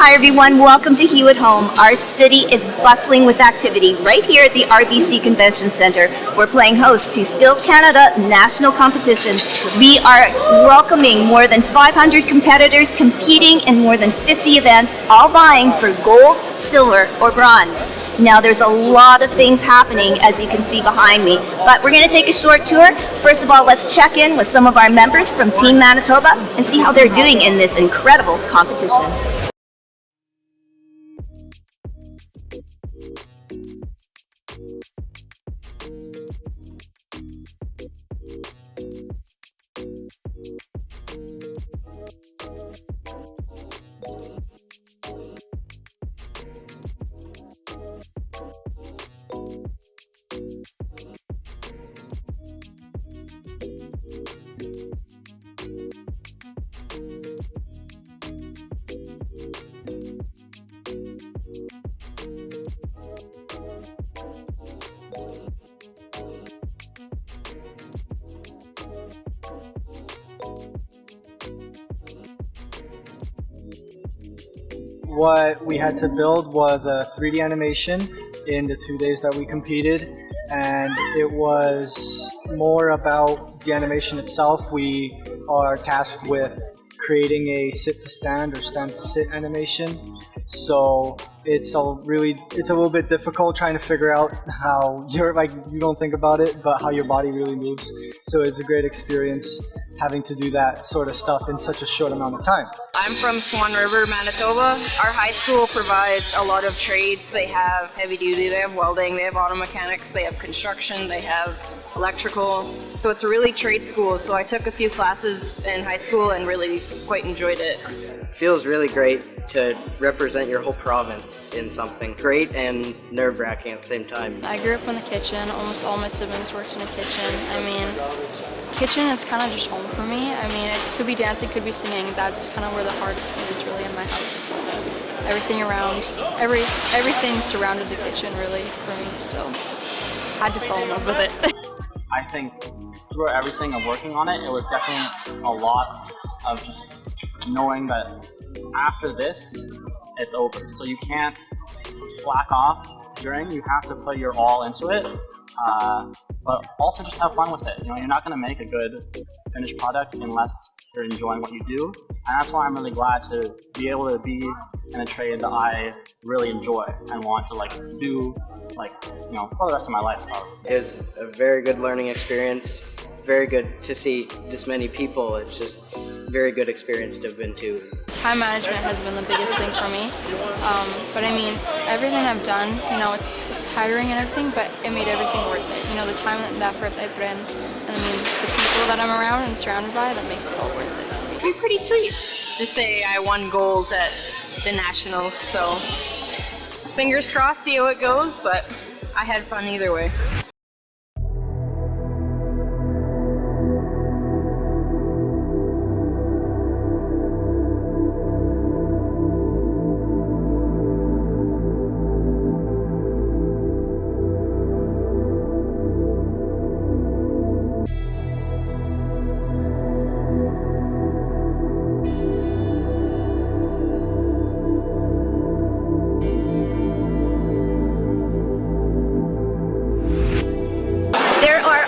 Hi everyone, welcome to Hue at Home. Our city is bustling with activity right here at the RBC Convention Centre. We're playing host to Skills Canada National Competition. We are welcoming more than 500 competitors competing in more than 50 events, all vying for gold, silver, or bronze. Now there's a lot of things happening, as you can see behind me, but we're going to take a short tour. First of all, let's check in with some of our members from Team Manitoba and see how they're doing in this incredible competition. What we had to build was a 3D animation in the 2 days that we competed, and it was more about the animation itself. We are tasked with creating a sit-to-stand or stand-to-sit animation, so it's a little bit difficult trying to figure out how you don't think about it, but how your body really moves. So it's a great experience having to do that sort of stuff in such a short amount of time. I'm from Swan River, Manitoba. Our high school provides a lot of trades. They have heavy duty, they have welding, they have auto mechanics, they have construction, they have electrical. So it's a really trade school. So I took a few classes in high school and really quite enjoyed it. It feels really great to represent your whole province in something great and nerve-wracking at the same time. I grew up in the kitchen. Almost all my siblings worked in the kitchen. I mean, kitchen is kind of just home for me. I mean, it could be dancing, could be singing. That's kind of where the heart is really in my house. So everything around, everything surrounded the kitchen really for me. So I had to fall in love with it. I think through everything of working on it, it was definitely a lot of just knowing that after this, it's over. So you can't slack off during, you have to put your all into it. But also just have fun with it. You know, you're not going to make a good finished product unless you're enjoying what you do. And that's why I'm really glad to be able to be in a trade that I really enjoy and want to do for the rest of my life. It was a very good learning experience. Very good to see this many people. It's just a very good experience to have been to. Time management has been the biggest thing for me. But I mean, everything I've done, it's tiring and everything, but it made everything worth it. The time and the effort I put in, and I mean, the people that I'm around and surrounded by, that makes it all worth it for me. It'd be pretty sweet to say I won gold at the Nationals, so fingers crossed, see how it goes, but I had fun either way.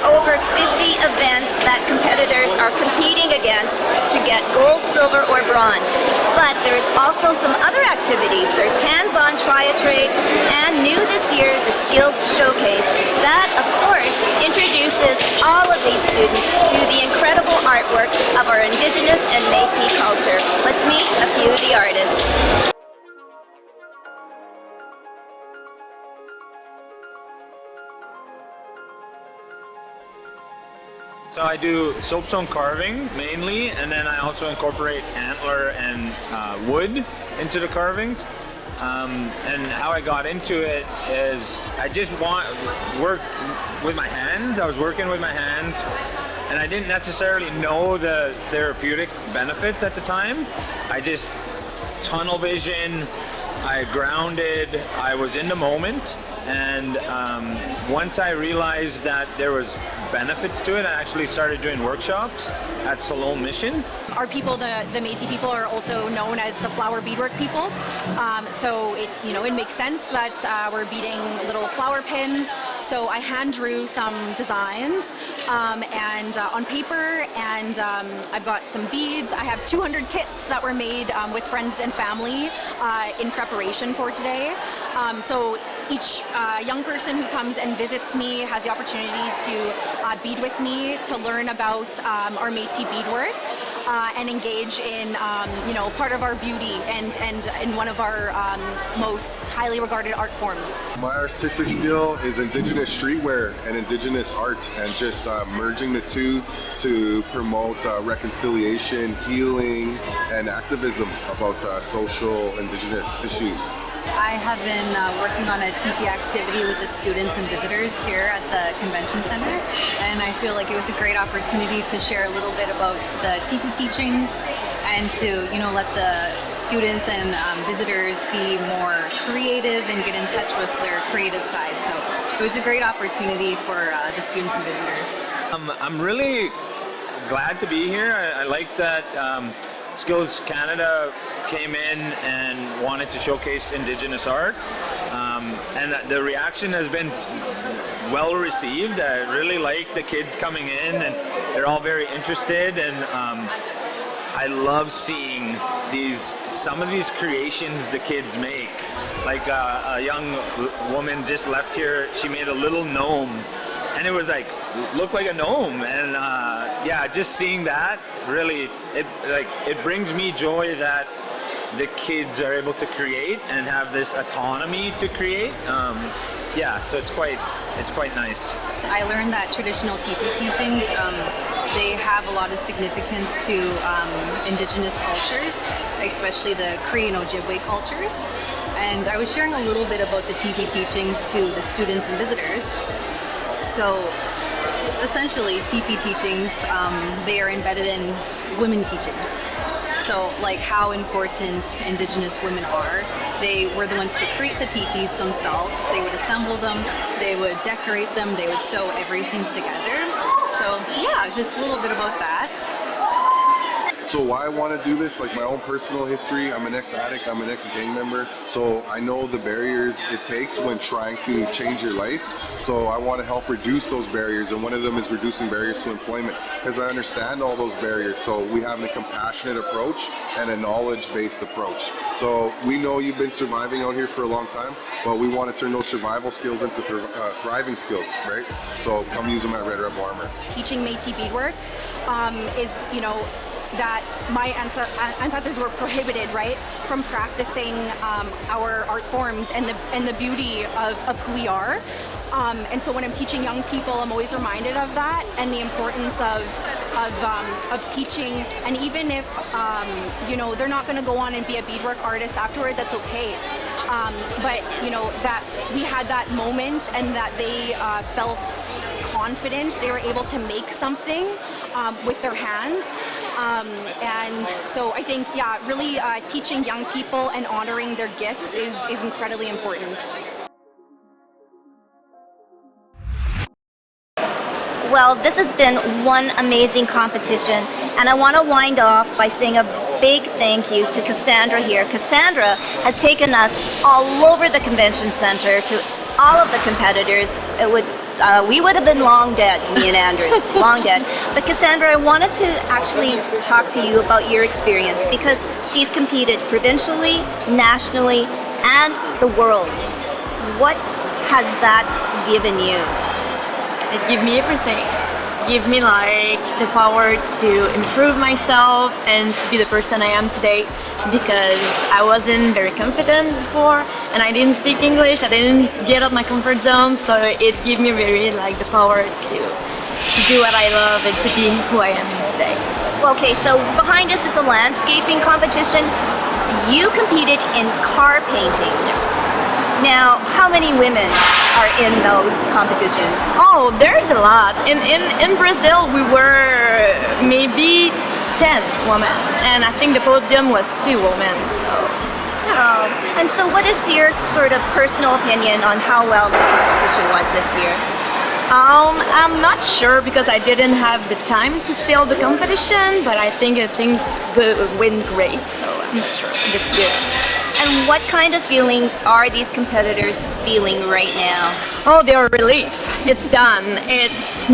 Over 50 events that competitors are competing against to get gold, silver, or bronze. But there's also some other activities. There's hands-on try-a-trade, and new this year, the Skills Showcase. That, of course, introduces all of these students to the incredible artwork of our Indigenous and Métis culture. Let's meet a few of the artists. So I do soapstone carving mainly, and then I also incorporate antler and wood into the carvings. And how I got into it is I just work with my hands. I was working with my hands, and I didn't necessarily know the therapeutic benefits at the time. I just tunnel vision, I grounded, I was in the moment, And once I realized that there was benefits to it, I actually started doing workshops at Salome Mission. Our people, the Métis people, are also known as the flower beadwork people. So it makes sense that we're beading little flower pins. So I hand drew some designs and on paper, and I've got some beads. I have 200 kits that were made with friends and family in preparation for today. So each young person who comes and visits me has the opportunity to bead with me, to learn about our Métis beadwork. And engage in, part of our beauty and in one of our most highly regarded art forms. My artistic skill is Indigenous streetwear and Indigenous art, and just merging the two to promote reconciliation, healing, and activism about social Indigenous issues. I have been working on a TP activity with the students and visitors here at the Convention Centre, and I feel like it was a great opportunity to share a little bit about the TP teachings and to let the students and visitors be more creative and get in touch with their creative side. So it was a great opportunity for the students and visitors. I'm really glad to be here. I like that Skills Canada came in and wanted to showcase Indigenous art, and the reaction has been well received. I really like the kids coming in, and they're all very interested, and I love seeing some of these creations the kids make. Like a young woman just left here, she made a little gnome, and it was looked like a gnome, and just seeing that really, it brings me joy that the kids are able to create and have this autonomy to create. So it's quite nice. I learned that traditional TP teachings, they have a lot of significance to Indigenous cultures, especially the Cree and Ojibwe cultures. And I was sharing a little bit about the TP teachings to the students and visitors. So essentially, TP teachings, they are embedded in women teachings. So how important Indigenous women are. They were the ones to create the teepees themselves. They would assemble them, they would decorate them, they would sew everything together. So just a little bit about that. So why I want to do this, my own personal history, I'm an ex-addict, I'm an ex-gang member, so I know the barriers it takes when trying to change your life. So I want to help reduce those barriers, and one of them is reducing barriers to employment, because I understand all those barriers. So we have a compassionate approach and a knowledge-based approach. So we know you've been surviving out here for a long time, but we want to turn those survival skills into thriving skills, right? So come use them at Red Rebel Armor. Teaching Métis beadwork is, that my ancestors were prohibited, right, from practicing our art forms and the beauty of who we are. And so when I'm teaching young people, I'm always reminded of that and the importance of teaching. And even if they're not going to go on and be a beadwork artist afterwards, that's okay. But that we had that moment, and that they felt confident, they were able to make something with their hands. And so I think, really teaching young people and honoring their gifts is incredibly important. Well, this has been one amazing competition, and I want to wind off by saying a big thank you to Cassandra here. Cassandra has taken us all over the convention center to all of the competitors. We would have been long dead, me and Andrew, long dead. But Cassandra, I wanted to actually talk to you about your experience, because she's competed provincially, nationally, and the worlds. What has that given you? It gave me everything. Give me the power to improve myself and to be the person I am today, because I wasn't very confident before and I didn't speak English, I didn't get out my comfort zone, so it gave me really the power to do what I love and to be who I am today. Okay, so behind us is a landscaping competition. You competed in car painting. Now, how many women are in those competitions? Oh, there's a lot. In Brazil, we were maybe 10 women, and I think the podium was 2 women. And so what is your sort of personal opinion on how well this competition was this year? I'm not sure because I didn't have the time to see all the competition, but I think went great, so I'm not sure this year. And what kind of feelings are these competitors feeling right now? Oh, they're relief. It's done. It's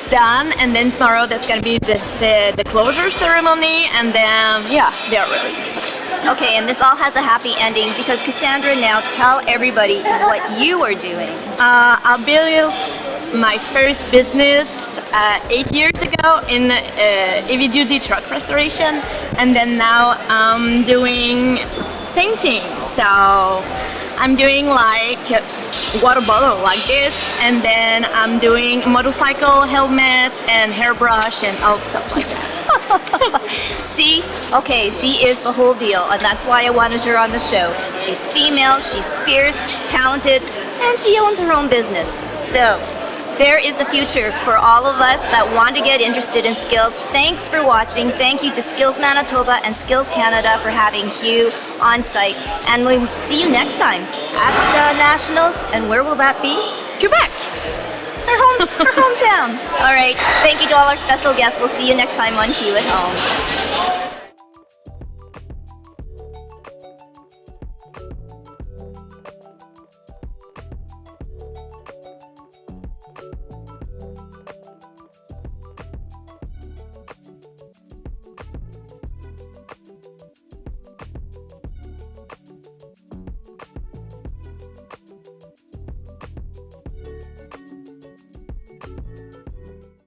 done, and then tomorrow that's gonna be the closure ceremony, and then yeah, they're relief. Okay, and this all has a happy ending because Cassandra, now tell everybody what you are doing. I built my first business 8 years ago in heavy-duty truck restoration, and then now I'm doing painting. So I'm doing like water bottle like this, and then I'm doing motorcycle helmet and hairbrush and all stuff like that. See? Okay, she is the whole deal, and that's why I wanted her on the show. She's female, she's fierce, talented, and she owns her own business. So, there is a future for all of us that want to get interested in skills. Thanks for watching. Thank you to Skills Manitoba and Skills Canada for having Hugh on site. And we'll see you next time at the Nationals. And where will that be? Quebec. Her hometown. All right. Thank you to all our special guests. We'll see you next time on Hugh at Home.